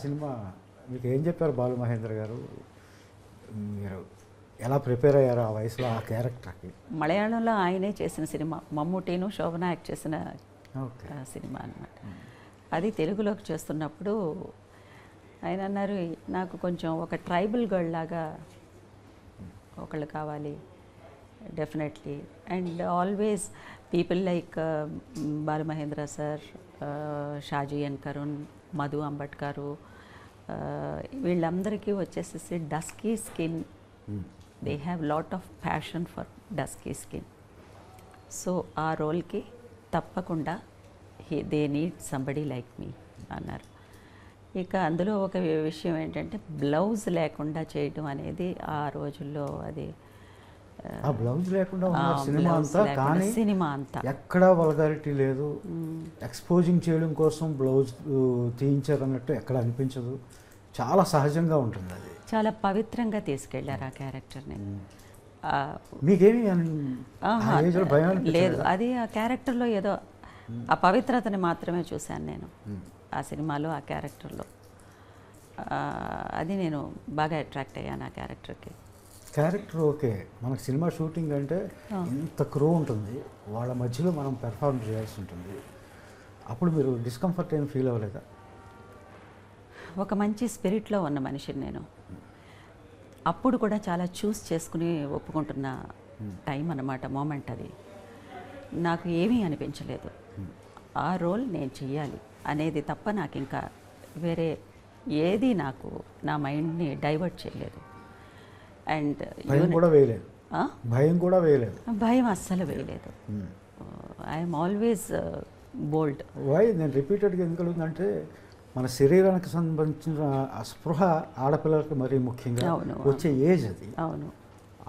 Cinema మీకు ఏం చెప్పారు బాలు మహేంద్ర గారు? మీరు ఎలా ప్రిపేర్ అయ్యారు ఆ వయసులో ఆ క్యారెక్టర్కి? మలయాళంలో ఆయనే చేసిన సినిమా, మమ్ముటీను శోభన యాక్ట్ చేసిన సినిమా అన్నమాట. అది తెలుగులోకి చేస్తున్నప్పుడు ఆయన అన్నారు, నాకు కొంచెం ఒక ట్రైబల్ గర్ల్ లాగా ఒకళ్ళు కావాలి definitely. And always people like Balamahendra sir, Shaji and Karun, Madhu అంబట్కారు, వీళ్ళందరికీ వచ్చేసేసి dusky skin, they have lot of passion for dusky skin. So ఆ రోల్కి తప్పకుండా they need somebody like me అన్నారు. ఇక అందులో ఒక విషయం ఏంటంటే బ్లౌజ్ లేకుండా చేయడం అనేది ఆ రోజుల్లో అది ఆ బ్లౌజ్ లేకుండా ఉన్న సినిమా అంతా, కానీ సినిమా అంతా ఎక్కడా వల్గారిటీ లేదు. ఎక్స్పోజింగ్ చేయడం కోసం బ్లౌజ్ తీయించారు అన్నట్టు ఎక్కడ అనిపించదు. చాలా సహజంగా ఉంటుంది. అది చాలా పవిత్రంగా తీసుకెళ్లారు ఆ క్యారెక్టర్ని. మీకేమి భయం లేదు, అది ఆ క్యారెక్టర్లో ఏదో ఆ పవిత్రతని మాత్రమే చూశాను నేను ఆ సినిమాలో, ఆ క్యారెక్టర్లో. అది నేను బాగా అట్రాక్ట్ అయ్యాను ఆ క్యారెక్టర్కి. క్యారెక్టర్ ఓకే, మనకు సినిమా షూటింగ్ అంటే ఇంత క్రూ ఉంటుంది, వాళ్ళ మధ్యలో మనం పెర్ఫార్మ్ చేయాల్సి ఉంటుంది. అప్పుడు మీరు డిస్కంఫర్ట్ ఏం ఫీల్ అవ్వలేదా? ఒక మంచి స్పిరిట్లో ఉన్న మనిషిని నేను. అప్పుడు కూడా చాలా చూస్ చేసుకుని ఒప్పుకుంటున్న టైం అన్నమాట, మూమెంట్ అది. నాకు ఏమీ అనిపించలేదు, ఆ రోల్ నేను చెయ్యాలి అనేది తప్ప నాకు ఇంకా వేరే ఏది నాకు నా మైండ్ని డైవర్ట్ చేయలేదు. అండ్ భయం కూడా వేయలేదు. భయం అస్సలు వేయలేదు. I'm always bold. వై నేను రిపీటెడ్గా ఎందుకు అడుగుతుందంటే, మన శరీరానికి సంబంధించిన స్పృహ ఆడపిల్లలకు మరీ ముఖ్యంగా వచ్చే ఏజ్ అది. అవును,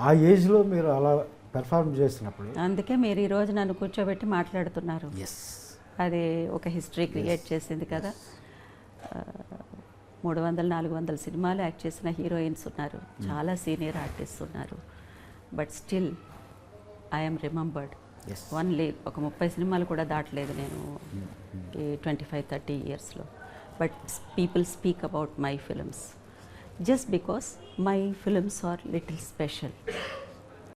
ఆ ఏజ్లో మీరు అలా పెర్ఫార్మ్ చేసినప్పుడు, అందుకే మీరు ఈరోజు నన్ను కూర్చోబెట్టి మాట్లాడుతున్నారు. అది ఒక హిస్టరీ క్రియేట్ చేసింది కదా. 300-400 సినిమాలు యాక్ట్ చేసిన హీరోయిన్స్ ఉన్నారు, చాలా సీనియర్ ఆర్టిస్ట్ ఉన్నారు. But still I'm remembered. Only ఒక 30 సినిమాలు కూడా దాటలేదు నేను ఈ 25-30 ఇయర్స్లో. But people speak about my films just because my films are little special.